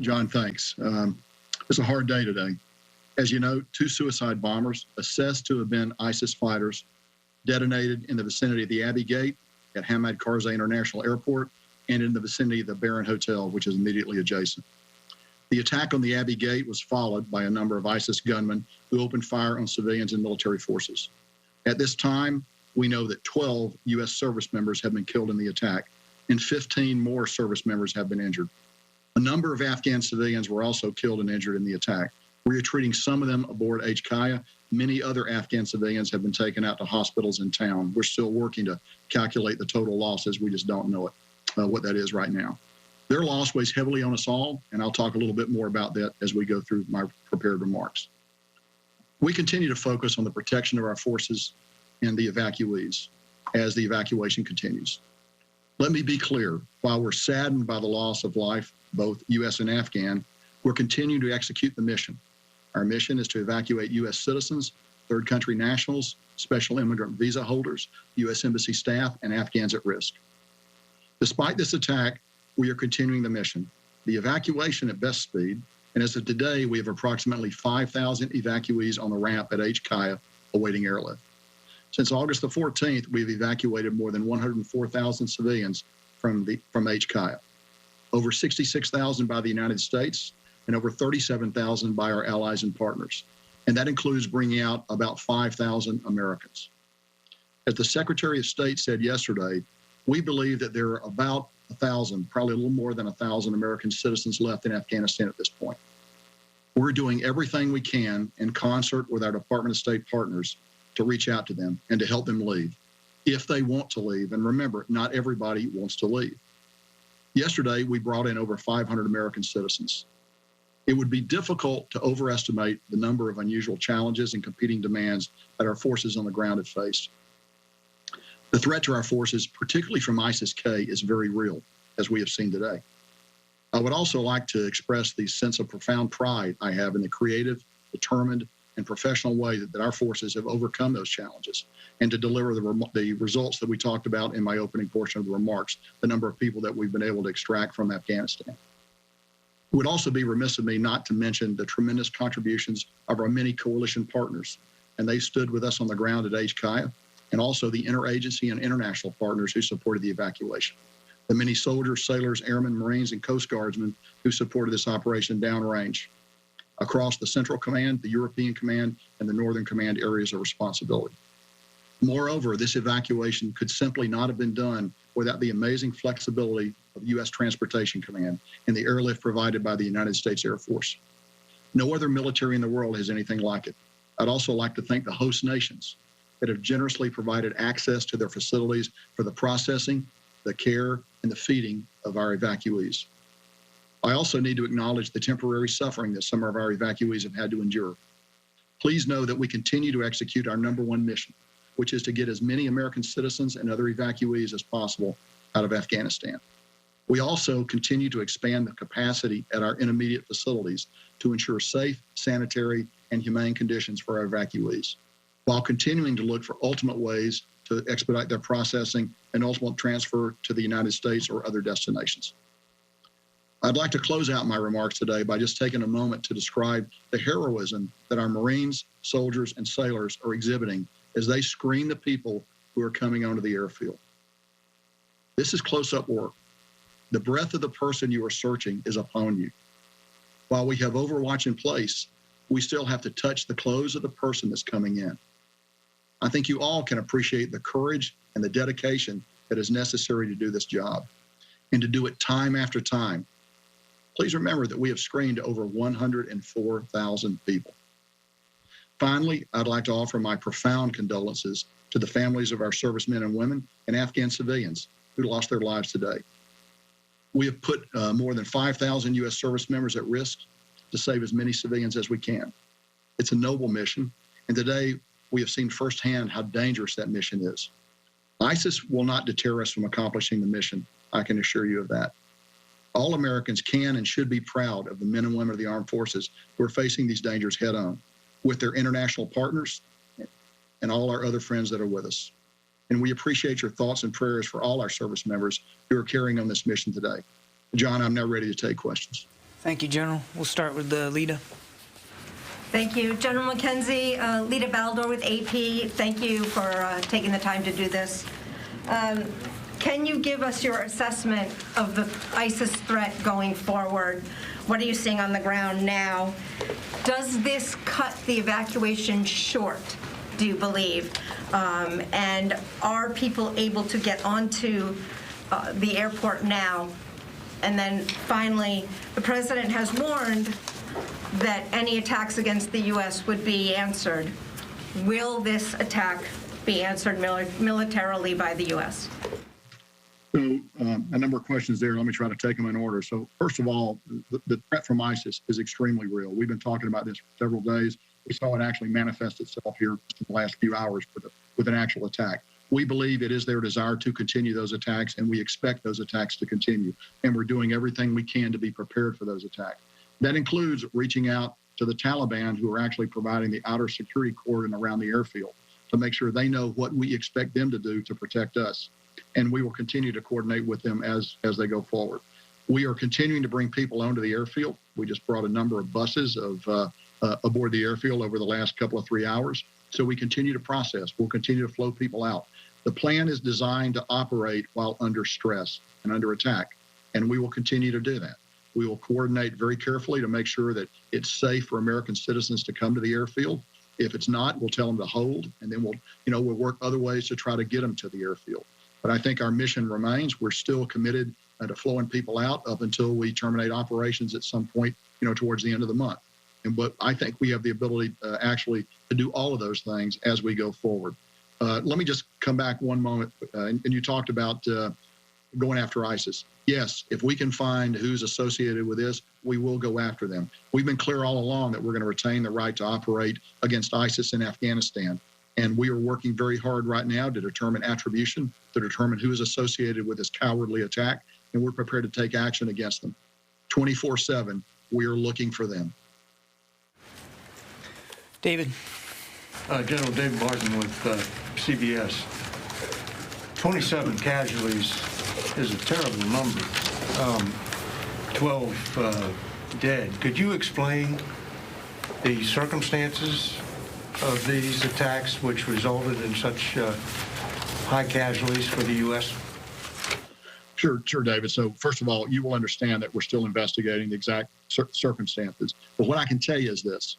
John, thanks. It's a hard day today. As you know, 2 suicide bombers assessed to have been ISIS fighters detonated in the vicinity of the Abbey Gate at Hamad Karzai International Airport and in the vicinity of the Baron Hotel, which is immediately adjacent. The attack on the Abbey Gate was followed by a number of ISIS gunmen who opened fire on civilians and military forces. At this time, we know that 12 U.S. service members have been killed in the attack, and 15 more service members have been injured. A number of Afghan civilians were also killed and injured in the attack. We are treating some of them aboard HKIA. Many other Afghan civilians have been taken out to hospitals in town. We're still working to calculate the total losses. We just don't know what that is right now. Their loss weighs heavily on us all, and I'll talk a little bit more about that as we go through my prepared remarks. We continue to focus on the protection of our forces and the evacuees as the evacuation continues. Let me be clear, while we're saddened by the loss of life, both U.S. and Afghan, we're continuing to execute the mission. Our mission is to evacuate U.S. citizens, third country nationals, special immigrant visa holders, U.S. Embassy staff, and Afghans at risk. Despite this attack, we are continuing the mission. The evacuation at best speed, and as of today, we have approximately 5,000 evacuees on the ramp at HKIA awaiting airlift. Since August the 14th, we've evacuated more than 104,000 civilians from HKIA, over 66,000 by the United States, and over 37,000 by our allies and partners. And that includes bringing out about 5,000 Americans. As the Secretary of State said yesterday, we believe that there are about 1,000, probably a little more than 1,000 American citizens left in Afghanistan at this point. We're doing everything we can in concert with our Department of State partners to reach out to them and to help them leave, if they want to leave. And remember, not everybody wants to leave. Yesterday, we brought in over 500 American citizens. It would be difficult to overestimate the number of unusual challenges and competing demands that our forces on the ground have faced. The threat to our forces, particularly from ISIS-K, is very real, as we have seen today. I would also like to express the sense of profound pride I have in the creative, determined, and professional way that our forces have overcome those challenges and to deliver the results that we talked about in my opening portion of the remarks, the number of people that we've been able to extract from Afghanistan. It would also be remiss of me not to mention the tremendous contributions of our many coalition partners, and they stood with us on the ground at HKIA, and also the interagency and international partners who supported the evacuation. The many soldiers, sailors, airmen, Marines, and Coast Guardsmen who supported this operation downrange across the Central Command, the European Command, and the Northern Command areas of responsibility. Moreover, this evacuation could simply not have been done without the amazing flexibility of U.S. Transportation Command and the airlift provided by the United States Air Force. No other military in the world has anything like it. I'd also like to thank the host nations that have generously provided access to their facilities for the processing, the care, and the feeding of our evacuees. I also need to acknowledge the temporary suffering that some of our evacuees have had to endure. Please know that we continue to execute our #1 mission, which is to get as many American citizens and other evacuees as possible out of Afghanistan. We also continue to expand the capacity at our intermediate facilities to ensure safe, sanitary, and humane conditions for our evacuees, while continuing to look for ultimate ways to expedite their processing and ultimate transfer to the United States or other destinations. I'd like to close out my remarks today by just taking a moment to describe the heroism that our Marines, soldiers, and sailors are exhibiting as they screen the people who are coming onto the airfield. This is close-up work. The breath of the person you are searching is upon you. While we have overwatch in place, we still have to touch the clothes of the person that's coming in. I think you all can appreciate the courage and the dedication that is necessary to do this job and to do it time after time. Please remember that we have screened over 104,000 people. Finally, I'd like to offer my profound condolences to the families of our servicemen and women and Afghan civilians who lost their lives today. We have put more than 5,000 U.S. service members at risk to save as many civilians as we can. It's a noble mission, and today we have seen firsthand how dangerous that mission is. ISIS will not deter us from accomplishing the mission, I can assure you of that. All Americans can and should be proud of the men and women of the armed forces who are facing these dangers head on, with their international partners and all our other friends that are with us. And we appreciate your thoughts and prayers for all our service members who are carrying on this mission today. John, I'm now ready to take questions. Thank you, General. We'll start with Lita. Thank you. General McKenzie, Lita Baldor with AP. Thank you for taking the time to do this. Can you give us your assessment of the ISIS threat going forward? What are you seeing on the ground now? Does this cut the evacuation short, do you believe? And are people able to get onto the airport now? And then finally, the president has warned that any attacks against the U.S. would be answered. Will this attack be answered militarily by the U.S.? So a number of questions there. Let me try to take them in order. So first of all, the threat from ISIS is extremely real. We've been talking about this for several days. We saw it actually manifest itself here in the last few hours with an actual attack. We believe it is their desire to continue those attacks, and we expect those attacks to continue. And we're doing everything we can to be prepared for those attacks. That includes reaching out to the Taliban, who are actually providing the outer security cordon around the airfield to make sure they know what we expect them to do to protect us. And we will continue to coordinate with them as they go forward. We are continuing to bring people onto the airfield. We just brought a number of buses aboard the airfield over the last couple of 3 hours. So we continue to process. We'll continue to flow people out. The plan is designed to operate while under stress and under attack, and we will continue to do that. We will coordinate very carefully to make sure that it's safe for American citizens to come to the airfield. If it's not, we'll tell them to hold, and then we'll work other ways to try to get them to the airfield. But I think our mission remains. We're still committed to flowing people out up until we terminate operations at some point, towards the end of the month. But I think we have the ability actually to do all of those things as we go forward. Let me just come back one moment. And you talked about going after ISIS. Yes, if we can find who's associated with this, we will go after them. We've been clear all along that we're going to retain the right to operate against ISIS in Afghanistan. And we are working very hard right now to determine attribution, to determine who is associated with this cowardly attack. And we're prepared to take action against them. 24/7, we are looking for them. David. General David Martin with CBS. 27 casualties is a terrible number. 12 dead. Could you explain the circumstances of these attacks which resulted in such high casualties for the U.S.? Sure, David. So first of all, you will understand that we're still investigating the exact circumstances. But what I can tell you is this.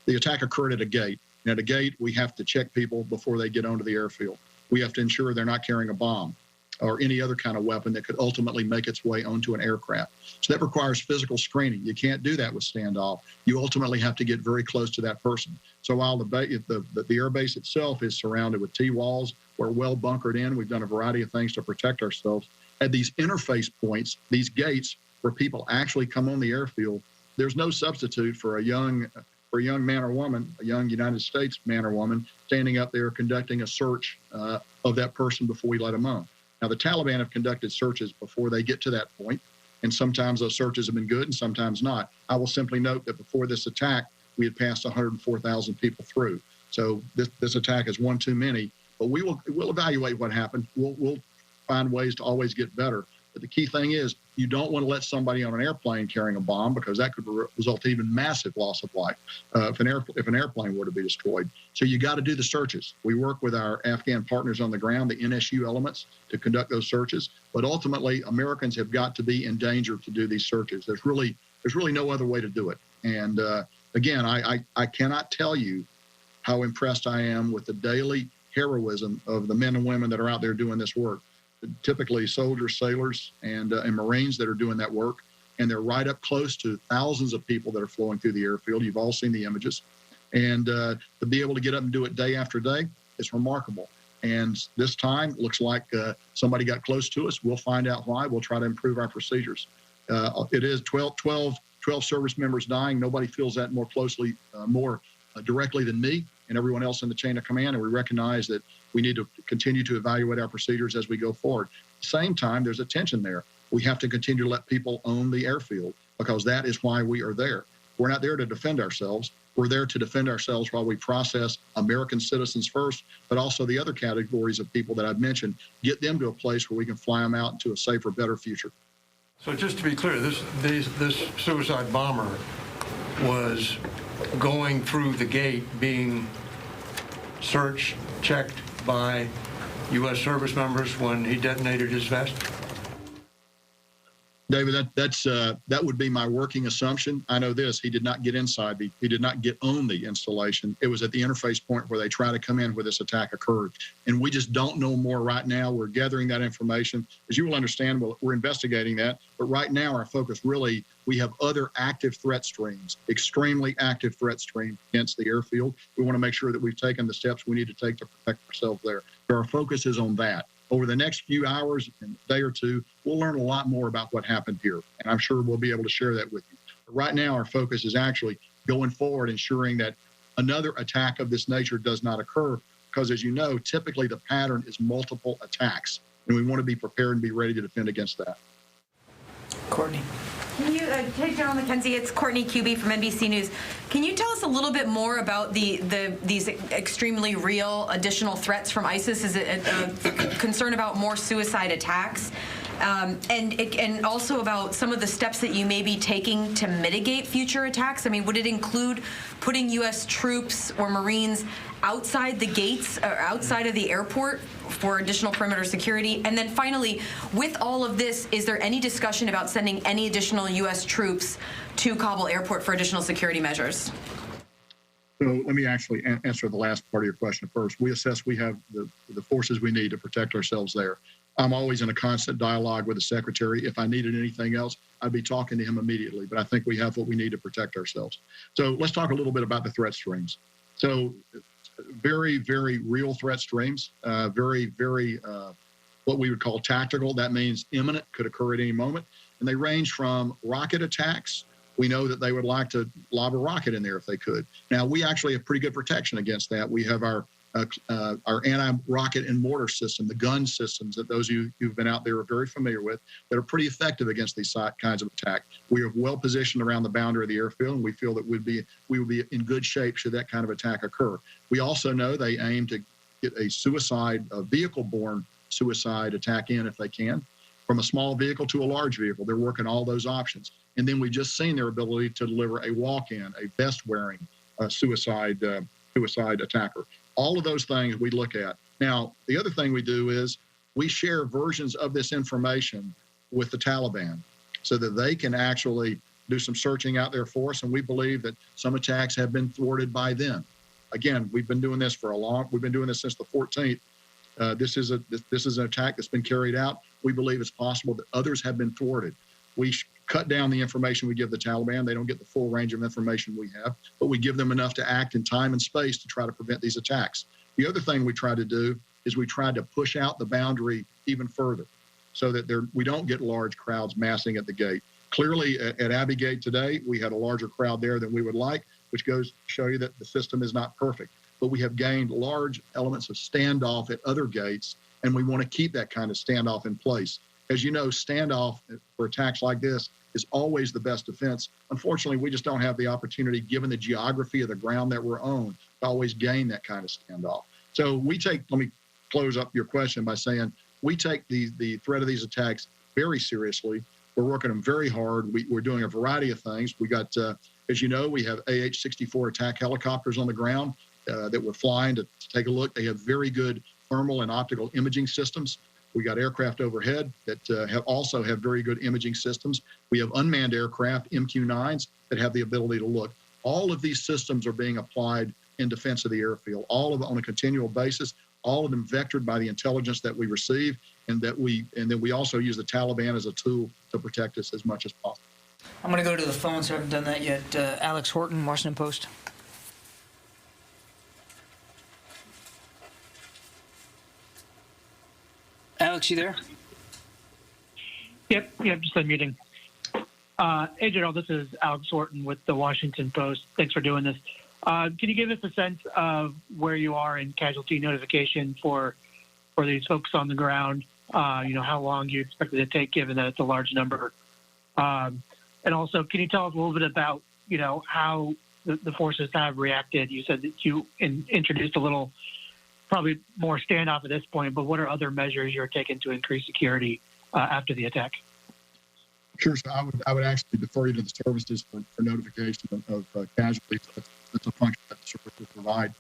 The attack occurred at a gate. And at a gate, we have to check people before they get onto the airfield. We have to ensure they're not carrying a bomb or any other kind of weapon that could ultimately make its way onto an aircraft. So that requires physical screening. You can't do that with standoff. You ultimately have to get very close to that person. So while the air base itself is surrounded with T-walls, we're well bunkered in. We've done a variety of things to protect ourselves. At these interface points, these gates where people actually come on the airfield, there's no substitute for a young man or woman, a young United States man or woman, standing up there conducting a search of that person before we let them on. Now, the Taliban have conducted searches before they get to that point, and sometimes those searches have been good and sometimes not. I will simply note that before this attack, we had passed 104,000 people through. So this attack is one too many, but we'll evaluate what happened. We'll find ways to always get better. But the key thing is you don't want to let somebody on an airplane carrying a bomb because that could result in even massive loss of life if an airplane were to be destroyed. So you got to do the searches. We work with our Afghan partners on the ground, the NSU elements, to conduct those searches. But ultimately, Americans have got to be in danger to do these searches. There's really no other way to do it. And again, I cannot tell you how impressed I am with the daily heroism of the men and women that are out there doing this work. Typically soldiers, sailors, and Marines that are doing that work. And they're right up close to thousands of people that are flowing through the airfield. You've all seen the images. And to be able to get up and do it day after day, it's remarkable. And this time, it looks like somebody got close to us. We'll find out why. We'll try to improve our procedures. It is 12 service members dying. Nobody feels that more closely, more directly than me and everyone else in the chain of command. And we recognize that we need to continue to evaluate our procedures as we go forward. At the same time, there's a tension there. We have to continue to let people own the airfield because that is why we are there. We're not there to defend ourselves. We're there to defend ourselves while we process American citizens first, but also the other categories of people that I've mentioned, get them to a place where we can fly them out into a safer, better future. So just to be clear, this suicide bomber was going through the gate, being searched, checked by U.S. service members when he detonated his vest? David, that would be my working assumption. I know this: he did not get inside he did not get on the installation. It was at the interface point where they try to come in where this attack occurred, and we just don't know more right now. We're gathering that information, as you will understand. We're investigating that, but right now our focus really, we have other active threat streams, extremely active threat streams against the airfield. We want to make sure that we've taken the steps we need to take to protect ourselves there. So our focus is on that. Over the next few hours and a day or two, we'll learn a lot more about what happened here, and I'm sure we'll be able to share that with you. But right now, our focus is actually going forward, ensuring that another attack of this nature does not occur, because as you know, typically the pattern is multiple attacks, and we want to be prepared and be ready to defend against that. Courtney. Can you, hey, General McKenzie, it's Courtney Cuby from NBC News. Can you tell us a little bit more about these extremely real additional threats from ISIS? Is it a concern about more suicide attacks? And also about some of the steps that you may be taking to mitigate future attacks? I mean, would it include putting U.S. troops or Marines outside the gates or outside of the airport for additional perimeter security? And then finally, with all of this, is there any discussion about sending any additional U.S. troops to Kabul airport for additional security measures? So let me actually answer the last part of your question first. We assess we have the forces we need to protect ourselves there. I'm always in a constant dialogue with the secretary. If I needed anything else, I'd be talking to him immediately, but I think we have what we need to protect ourselves. So let's talk a little bit about the threat streams. So very, very real threat streams, very, very what we would call tactical. That means imminent, could occur at any moment. And they range from rocket attacks. We know that they would like to lob a rocket in there if they could. Now, we actually have pretty good protection against that. We have our anti-rocket and mortar system, the gun systems that those of you who've been out there are very familiar with, that are pretty effective against these kinds of attack. We are well positioned around the boundary of the airfield, and we feel that we would be in good shape should that kind of attack occur. We also know they aim to get a vehicle-borne suicide attack in if they can, from a small vehicle to a large vehicle. They're working all those options. And then we've just seen their ability to deliver a walk-in, a vest-wearing suicide attacker. All of those things we look at. Now, the other thing we do is we share versions of this information with the Taliban so that they can actually do some searching out there for us, and we believe that some attacks have been thwarted by them. Again, we've been doing this we've been doing this since the 14th. This is an attack that's been carried out. We believe it's possible that others have been thwarted. We cut down the information we give the Taliban. They don't get the full range of information we have, but we give them enough to act in time and space to try to prevent these attacks. The other thing we try to do is we try to push out the boundary even further so that we don't get large crowds massing at the gate. Clearly, at Abbey Gate today, we had a larger crowd there than we would like, which goes to show you that the system is not perfect. But we have gained large elements of standoff at other gates, and we want to keep that kind of standoff in place. As you know, standoff for attacks like this is always the best defense. Unfortunately, we just don't have the opportunity, given the geography of the ground that we're on, to always gain that kind of standoff. So let me close up your question by saying we take the threat of these attacks very seriously. We're working them very hard. We're doing a variety of things. We got, as you know, we have AH-64 attack helicopters on the ground that we're flying to take a look. They have very good thermal and optical imaging systems. We got aircraft overhead that also have very good imaging systems. We have unmanned aircraft, MQ-9s, that have the ability to look. All of these systems are being applied in defense of the airfield, all of it on a continual basis, all of them vectored by the intelligence that we receive, and then we also use the Taliban as a tool to protect us as much as possible. I'm going to go to the phone, so I haven't done that yet. Alex Horton, Washington Post. Alex, you there? Yep, just unmuting. Hey, General, this is Alex Horton with the Washington Post. Thanks for doing this. Can you give us a sense of where you are in casualty notification for these folks on the ground? How long you expect it to take, given that it's a large number? And also, can you tell us a little bit about, how the forces have reacted? You said that you introduced a little, probably more standoff at this point, but what are other measures you're taking to increase security after the attack? Sure. So I would actually defer you to the services for notification of casualties. That's a function that the services provide.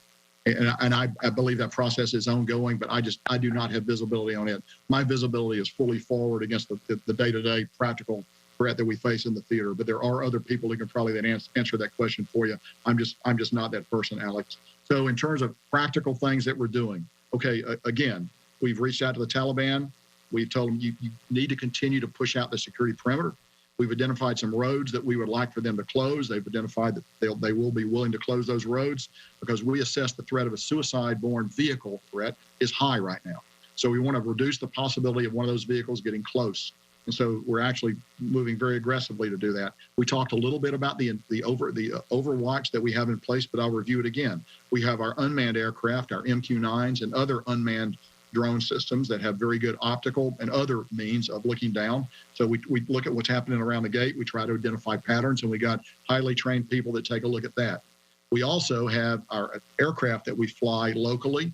And I believe that process is ongoing, but I do not have visibility on it. My visibility is fully forward against the day-to-day practical threat that we face in the theater. But there are other people who can probably then answer that question for you. I'm just not that person, Alex. So in terms of practical things that we're doing, okay, again, we've reached out to the Taliban. We've told them you need to continue to push out the security perimeter. We've identified some roads that we would like for them to close. They've identified that they will be willing to close those roads because we assess the threat of a suicide-borne vehicle threat is high right now. So we want to reduce the possibility of one of those vehicles getting close. And so we're actually moving very aggressively to do that. We talked a little bit about the overwatch that we have in place, but I'll review it again. We have our unmanned aircraft, our MQ-9s, and other unmanned drone systems that have very good optical and other means of looking down. So we look at what's happening around the gate. We try to identify patterns, and we got highly trained people that take a look at that. We also have our aircraft that we fly locally,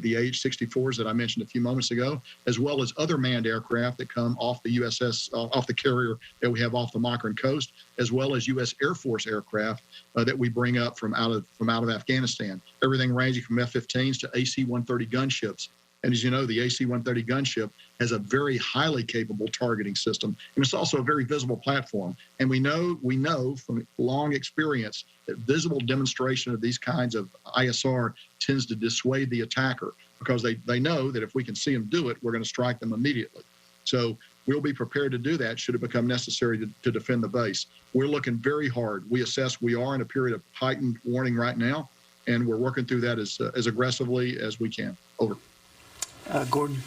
the AH-64s that I mentioned a few moments ago, as well as other manned aircraft that come off the USS, off the carrier that we have off the Makran coast, as well as U.S. Air Force aircraft that we bring up from out of Afghanistan. Everything ranging from F-15s to AC-130 gunships. And as you know, the AC-130 gunship has a very highly capable targeting system, and it's also a very visible platform. And we know from long experience that visible demonstration of these kinds of ISR tends to dissuade the attacker because they know that if we can see them do it, we're going to strike them immediately. So we'll be prepared to do that should it become necessary to defend the base. We're looking very hard. We assess we are in a period of heightened warning right now, and we're working through that as aggressively as we can. Over. Gordon.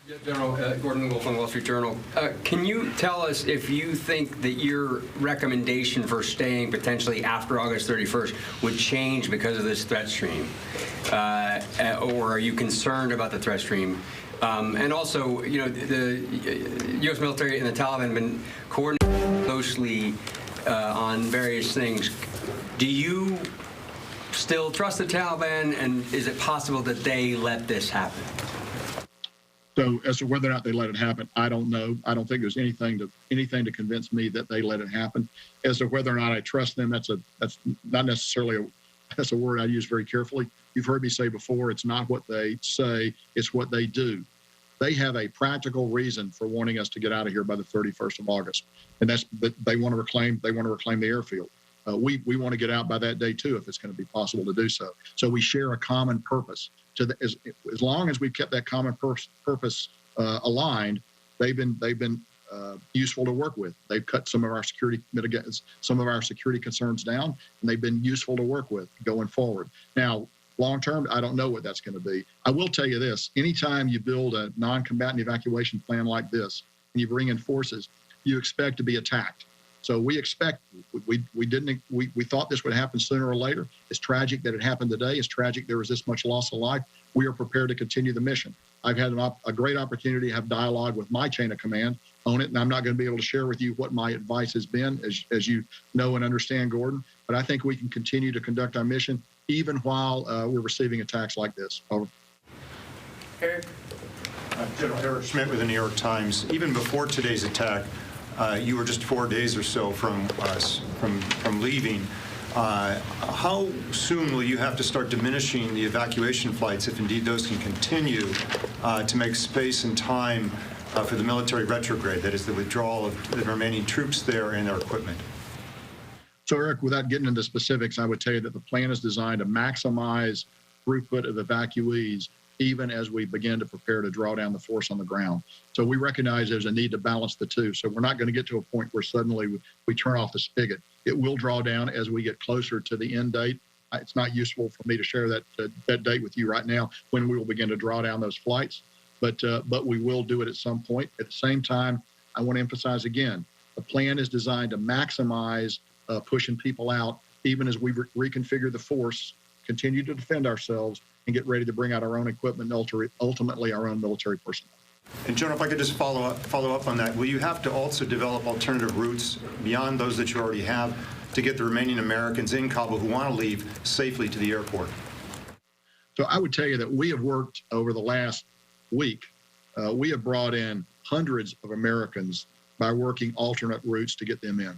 Yeah, General Gordon Wolf on Wall Street Journal. Can you tell us if you think that your recommendation for staying potentially after August 31st would change because of this threat stream? Or are you concerned about the threat stream? And also, you know, the U.S. military and the Taliban have been coordinating closely on various things. Do you still trust the Taliban, and is it possible that they let this happen? So as to whether or not they let it happen, I don't know. I don't think there's anything to convince me that they let it happen. As to whether or not I trust them, that's not necessarily that's a word I use very carefully. You've heard me say before, it's not what they say, it's what they do. They have a practical reason for wanting us to get out of here by the 31st of August, and that's that they want to reclaim the airfield. We want to get out by that day too, if it's going to be possible to do so. So we share a common purpose. As long as we've kept that common purpose aligned, they've been useful to work with. They've cut some of our security concerns down, and they've been useful to work with going forward. Now, long term, I don't know what that's going to be. I will tell you this: anytime you build a non-combatant evacuation plan like this, and you bring in forces, you expect to be attacked. So we expect, we thought this would happen sooner or later. It's tragic that it happened today. It's tragic there was this much loss of life. We are prepared to continue the mission. I've had a great opportunity to have dialogue with my chain of command on it, and I'm not going to be able to share with you what my advice has been, as you know and understand, Gordon. But I think we can continue to conduct our mission even while we're receiving attacks like this. Over. Eric? General Eric Schmidt with the New York Times. Even before today's attack, you were just 4 days or so from leaving. How soon will you have to start diminishing the evacuation flights, if indeed those can continue, to make space and time for the military retrograde, that is the withdrawal of the remaining troops there and their equipment? So, Eric, without getting into specifics, I would tell you that the plan is designed to maximize throughput of evacuees even as we begin to prepare to draw down the force on the ground. So we recognize there's a need to balance the two. So we're not going to get to a point where suddenly we turn off the spigot. It will draw down as we get closer to the end date. It's not useful for me to share that date with you right now when we will begin to draw down those flights, but we will do it at some point. At the same time, I want to emphasize again, the plan is designed to maximize pushing people out even as we reconfigure the force, continue to defend ourselves, and get ready to bring out our own equipment and ultimately our own military personnel. And General, if I could just follow up on that, will you have to also develop alternative routes beyond those that you already have to get the remaining Americans in Kabul who want to leave safely to the airport? So I would tell you that we have worked over the last week. We have brought in hundreds of Americans by working alternate routes to get them in,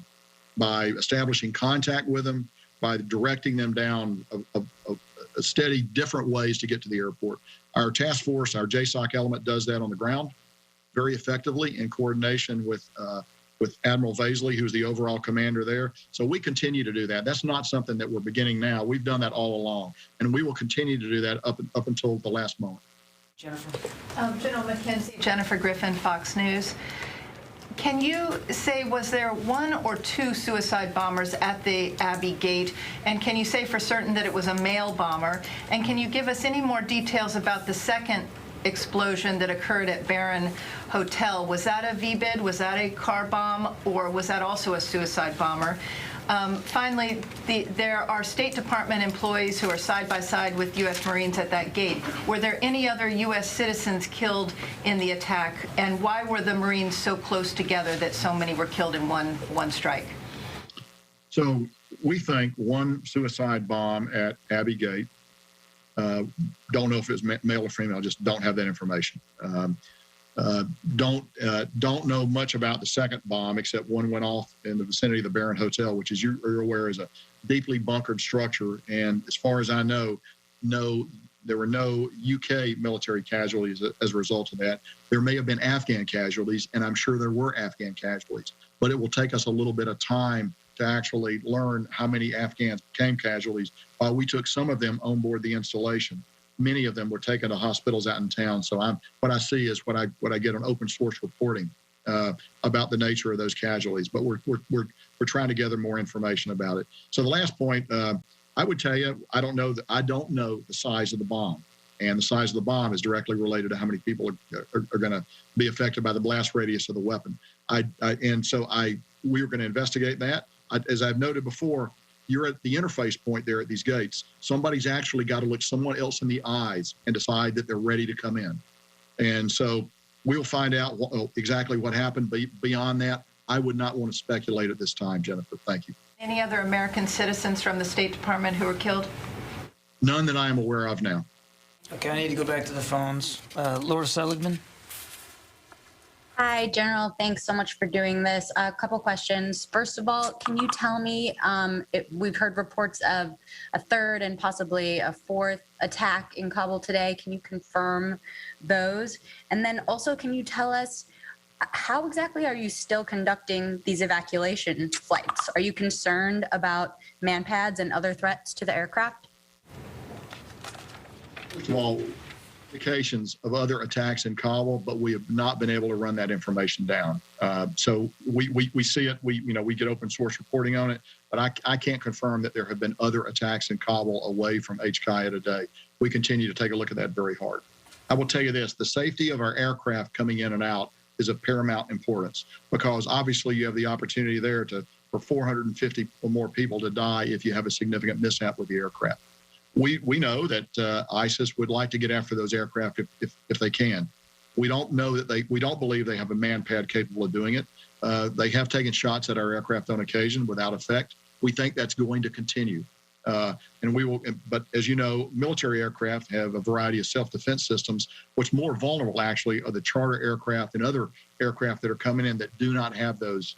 by establishing contact with them, by directing them down a steady different ways to get to the airport. Our task force, our JSOC element, does that on the ground very effectively in coordination with Admiral Vaisley, who's the overall commander there. So we continue to do that. That's not something that we're beginning now. We've done that all along, and we will continue to do that up until the last moment. Jennifer. General McKenzie. Jennifer Griffin, Fox News. Can you say, was there one or two suicide bombers at the Abbey Gate? And can you say for certain that it was a male bomber? And can you give us any more details about the second explosion that occurred at Barron Hotel? Was that a VBID? Was that a car bomb? Or was that also a suicide bomber? Finally, there are State Department employees who are side by side with U.S. Marines at that gate. Were there any other U.S. citizens killed in the attack? And why were the Marines so close together that so many were killed in one strike? So we think one suicide bomb at Abbey Gate. Don't know if it was male or female. Just don't have that information. Don't know much about the second bomb, except one went off in the vicinity of the Barron Hotel, which, as you're aware, is a deeply bunkered structure. And as far as I know, there were no UK military casualties as a result of that. There may have been Afghan casualties, and I'm sure there were Afghan casualties. But it will take us a little bit of time to actually learn how many Afghans became casualties. While we took some of them on board the installation, many of them were taken to hospitals out in town. So what I see is what I get on open source reporting about the nature of those casualties. But we're trying to gather more information about it. So the last point, I would tell you, I don't know the size of the bomb, and the size of the bomb is directly related to how many people are going to be affected by the blast radius of the weapon. We are going to investigate that. As I've noted before, you're at the interface point there at these gates. Somebody's actually got to look someone else in the eyes and decide that they're ready to come in. And so we'll find out exactly what happened. Beyond that, I would not want to speculate at this time, Jennifer. Thank you. Any other American citizens from the State Department who were killed? None that I am aware of now. Okay, I need to go back to the phones. Laura Seligman. Hi, General. Thanks so much for doing this. A couple questions. First of all, can you tell me, we've heard reports of a third and possibly a fourth attack in Kabul today. Can you confirm those? And then also, can you tell us how exactly are you still conducting these evacuation flights? Are you concerned about manpads and other threats to the aircraft? First of all, indications of other attacks in Kabul, but we have not been able to run that information down. So we see it. We get open source reporting on it, but I can't confirm that there have been other attacks in Kabul away from HKIA today. We continue to take a look at that very hard. I will tell you this: the safety of our aircraft coming in and out is of paramount importance, because obviously you have the opportunity there for 450 or more people to die if you have a significant mishap with the aircraft. We know that ISIS would like to get after those aircraft if they can. We don't believe they have a manpad capable of doing it. They have taken shots at our aircraft on occasion without effect. We think that's going to continue. And we will, but as you know, military aircraft have a variety of self-defense systems. What's more vulnerable actually are the charter aircraft and other aircraft that are coming in that do not have those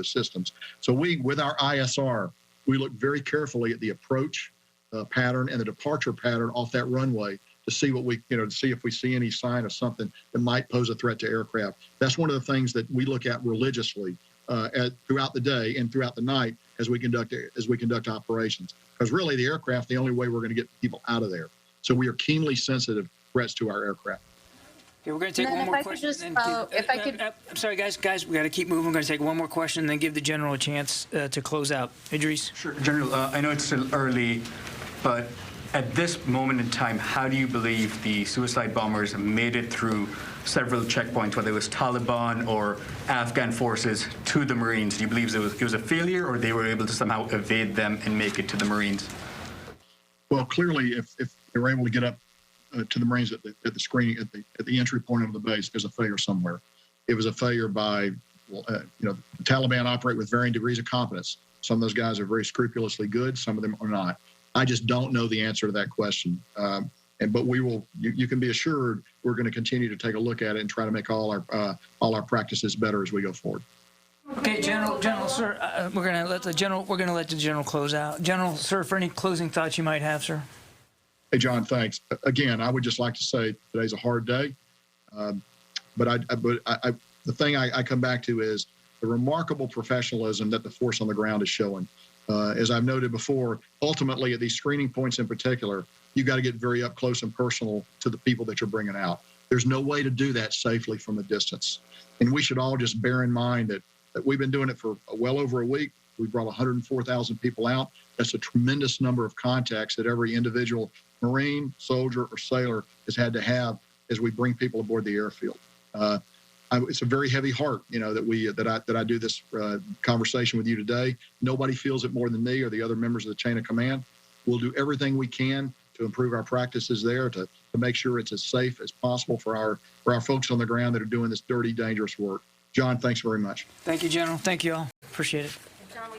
systems. So with our ISR, we look very carefully at the approach pattern and the departure pattern off that runway to see to see if we see any sign of something that might pose a threat to aircraft. That's one of the things that we look at religiously throughout the day and throughout the night as we conduct operations. Because really, the aircraft, the only way we're going to get people out of there. So we are keenly sensitive threats to our aircraft. Okay, we're going to take one more question. I'm sorry, guys, we got to keep moving. We're going to take one more question and then give the general a chance to close out. Idris? Sure, General. I know it's still early, but at this moment in time, how do you believe the suicide bombers made it through several checkpoints, whether it was Taliban or Afghan forces, to the Marines? Do you believe it was a failure, or they were able to somehow evade them and make it to the Marines? Well, clearly, if they were able to get up to the Marines at the screening at the entry point of the base, there's a failure somewhere. It was a failure by, the Taliban operate with varying degrees of competence. Some of those guys are very scrupulously good. Some of them are not. I just don't know the answer to that question. But we will. You can be assured we're going to continue to take a look at it and try to make all our practices better as we go forward. Okay, General, sir, we're gonna let the general close out. General, sir, for any closing thoughts you might have, sir. Hey, John, thanks. Again, I would just like to say today's a hard day, but the thing I come back to is the remarkable professionalism that the force on the ground is showing. As I've noted before, ultimately at these screening points in particular, you got to get very up close and personal to the people that you're bringing out. There's no way to do that safely from a distance. And we should all just bear in mind that we've been doing it for well over a week. We brought 104,000 people out. That's a tremendous number of contacts that every individual Marine, soldier, or sailor has had to have as we bring people aboard the airfield. It's a very heavy heart, that I do this conversation with you today. Nobody feels it more than me or the other members of the chain of command. We'll do everything we can to improve our practices there to make sure it's as safe as possible for our folks on the ground that are doing this dirty, dangerous work. John, thanks very much. Thank you, General. Thank you all. Appreciate it.